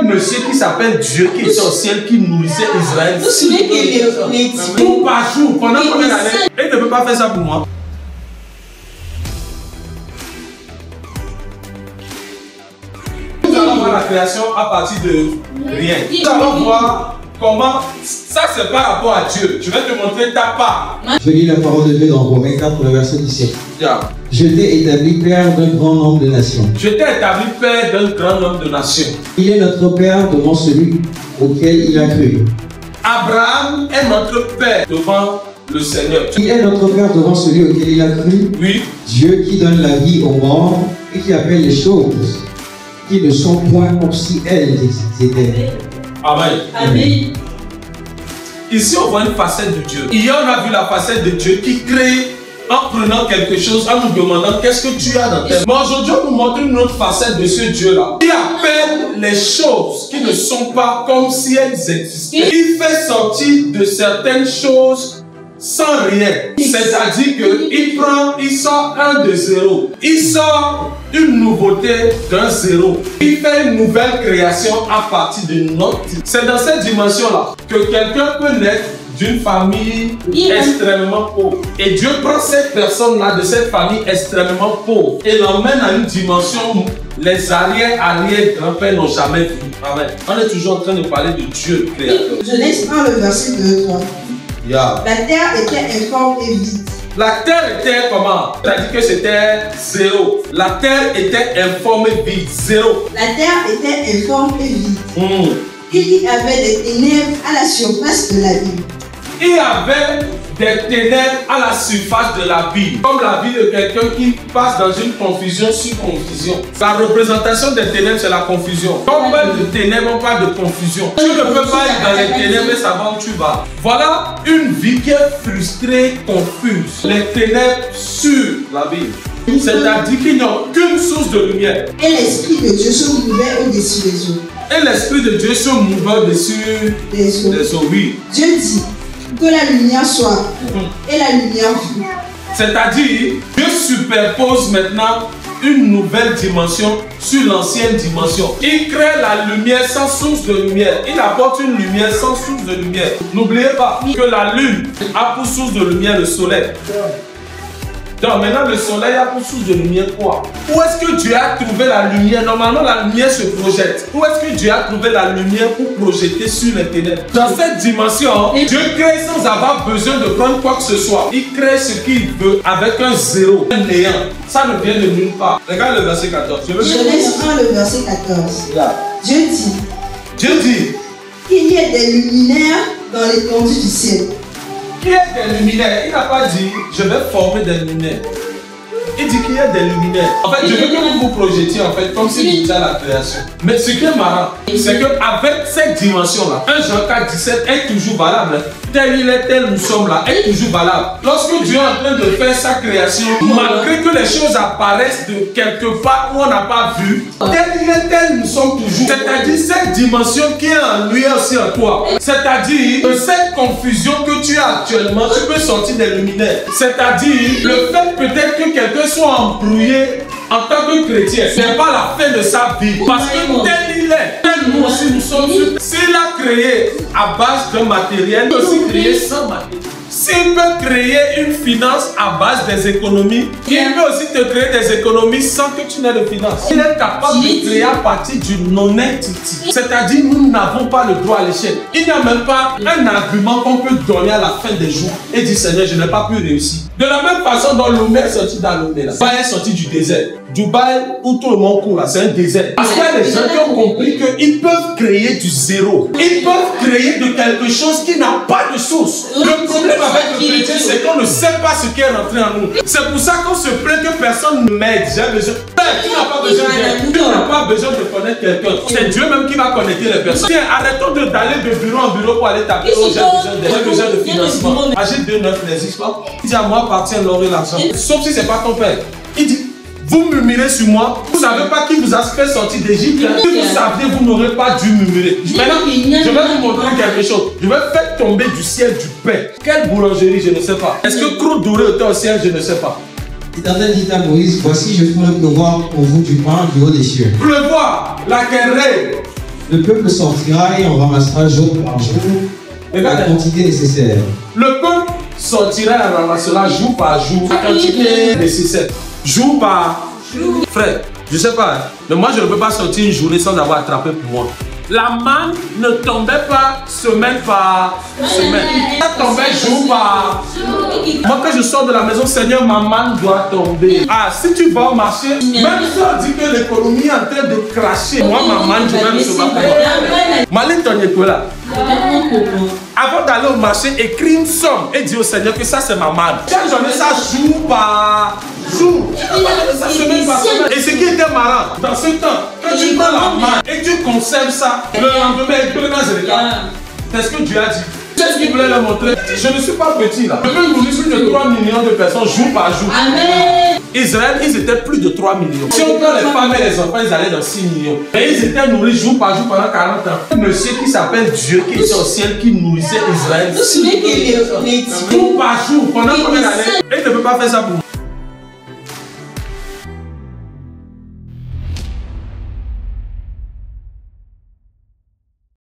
Monsieur qui s'appelle Dieu, qui est au ciel, qui nourrissait Israël. Vous savez que les tout par jour, pendant combien d'années? Il ne peut pas faire ça pour moi. Nous allons voir la création à partir de rien. Nous allons voir comment ça c'est par rapport à Dieu. Je vais te montrer ta part. Je lis la parole de Dieu dans Romains 4, le verset 17. Yeah. Je t'ai établi père d'un grand nombre de nations. Je t'ai établi père d'un grand nombre de nations. Il est notre père devant celui auquel il a cru. Abraham est notre père devant le Seigneur. Il est notre père devant celui auquel il a cru. Oui. Dieu qui donne la vie aux morts et qui appelle les choses qui ne sont point comme si elles étaient. Amen. Amen. Ici, on voit une facette de Dieu. Hier, on a vu la facette de Dieu qui crée en prenant quelque chose, en nous demandant qu'est-ce que tu as dans ta vie. Mais aujourd'hui, on nous montre une autre facette de ce Dieu-là. Il appelle les choses qui ne sont pas comme si elles existaient. Il fait sortir de certaines choses sans rien. C'est-à-dire qu'il sort un de zéro. Il sort une nouveauté d'un zéro. Il fait une nouvelle création à partir de notre. C'est dans cette dimension-là que quelqu'un peut naître d'une famille extrêmement pauvre. Et Dieu prend cette personne-là de cette famille extrêmement pauvre et l'emmène à une dimension où les arrière-grands-pères n'ont jamais vu. Amen. On est toujours en train de parler de Dieu le créateur. Genèse 1, le verset 2-3. Yeah. La terre était informe et vide. La terre était comment? C'est-à-dire que c'était zéro. La terre était informe et vide. Zéro. La terre était informe et vide. Il y avait des ténèbres à la surface de la ville. Il y avait des ténèbres à la surface de la vie. Comme la vie de quelqu'un qui passe dans une confusion sur confusion. La représentation des ténèbres, c'est la confusion. Quand on parle de ténèbres, on parle de confusion. Tu ne peux pas être dans les ténèbres et savoir où tu vas. Voilà une vie qui est frustrée, confuse. Les ténèbres sur la vie. C'est-à-dire qu'il n'y a aucune source de lumière. Et l'Esprit de Dieu se mouvait au-dessus des eaux. Et l'Esprit de Dieu se mouvait au-dessus des eaux. Oui. Dieu dit que la lumière soit. Et la lumière fut. C'est-à-dire, Dieu superpose maintenant une nouvelle dimension sur l'ancienne dimension. Il crée la lumière sans source de lumière. Il apporte une lumière sans source de lumière. N'oubliez pas que la lune a pour source de lumière le soleil. Donc maintenant le soleil a pour source de lumière quoi? Où est-ce que Dieu a trouvé la lumière? Normalement la lumière se projette. Où est-ce que Dieu a trouvé la lumière pour projeter sur les ténèbres? Dans cette dimension, Dieu crée sans avoir besoin de prendre quoi que ce soit. Il crée ce qu'il veut avec un zéro, un néant. Ça ne vient de nulle part. Regarde le verset 14. Genèse 1, le verset 14. Là. Dieu dit qu'il y ait des luminaires dans l'étendue du ciel. Qu'il y ait des luminaires. Il n'a pas dit je vais former des luminaires. Il dit qu'il y a des luminaires. En fait, je veux que vous vous projetiez en fait comme si vous étiez à la création. Mais ce qui est marrant, c'est qu'avec cette dimension-là, 1 Jean 4, 17 est toujours valable. Tel il est, tel nous sommes là, est toujours valable. Lorsque Dieu est en train de faire sa création, malgré que les choses apparaissent de quelque part où on n'a pas vu, tel il est, tel nous sommes toujours. C'est-à-dire cette dimension qui est en lui aussi en toi. C'est-à-dire que cette confusion que tu as actuellement, tu peux sortir des luminaires. C'est-à-dire le fait peut-être que quelqu'un soit embrouillé en tant que chrétien, ce n'est pas la fin de sa vie. Parce que tel il est, tel nous aussi nous sommes. S'il a créé à base d'un matériel, il peut aussi créer sans matériel. S'il peut créer une finance à base des économies, il peut aussi te créer des économies sans que tu n'aies de finance. Il est capable de créer à partir d'une non-entity. C'est-à-dire, nous n'avons pas le droit à l'échec. Il n'y a même pas un argument qu'on peut donner à la fin des jours et dire Seigneur, je n'ai pas pu réussir. De la même façon dont Lomé est sorti dans Lomé, Dubaï est sorti du désert. Dubaï, où tout le monde court, c'est un désert. Parce qu'il y a des gens qui ont compris qu'ils peuvent créer du zéro. Ils peuvent créer de quelque chose qui n'a pas de source. Le problème avec le chrétien, c'est qu'on ne sait pas ce qui est rentré en nous. C'est pour ça qu'on se plaint que personne ne m'aide. J'ai besoin. Tu n'as pas besoin d'aide. Tu n'as pas besoin de connaître quelqu'un. C'est Dieu même qui va connecter les personnes. Tiens, arrêtons d'aller de bureau en bureau pour aller taper. J'ai besoin de financement. Agile 2.9 n'existe pas. Il dit à moi appartient l'or et l'argent. Sauf si c'est pas ton père. Il dit vous murmurez sur moi, vous ne savez pas qui vous a fait sortir d'Égypte. Si vous saviez, vous n'aurez pas dû murmurer. Maintenant, je vais vous montrer quelque chose. Je vais faire tomber du ciel du pain. Quelle boulangerie, je ne sais pas. Est-ce que croûte dorée était au ciel, je ne sais pas. L'Éternel dit à Moïse, voici je ferai pleuvoir pour vous du pain du haut des cieux. Pleuvoir, la querelle. Le peuple sortira et on ramassera jour par jour la quantité nécessaire. Le peuple sortira et ramassera jour par jour la quantité nécessaire. Jour par jour. Frère, je sais pas, mais moi je ne peux pas sortir une journée sans avoir attrapé pour moi. La manne ne tombait pas semaine par semaine. Elle tombait jour par jour. Moi quand je sors de la maison, Seigneur, ma manne doit tomber. Ah, si tu vas au marché, même si on dit que l'économie est en train de cracher, moi ma manne, je vais recevoir comment. Malin ton école là. Avant d'aller au marché, écris une somme et dis au Seigneur que ça c'est ma manne. J'en ai ça jour par jour. Ça semaine par semaine. Et ce qui était marrant, dans ce temps, quand tu prends la manne et tu conserves ça, le lendemain, il peut c'est ce que Dieu a dit. C'est ce qu'il voulait leur montrer. Je ne suis pas petit là. Je peux nourrir plus de 3 millions de personnes jour par jour. Amen. Israël, ils étaient plus de 3 millions. Si on prend les femmes et les enfants, ils allaient dans 6 millions. Mais ils étaient nourris jour par jour pendant 40 ans. Un monsieur qui s'appelle Dieu, qui était au ciel, qui nourrissait Israël. Jour par jour, pendant combien d'années? Il ne peut pas faire ça pour vous.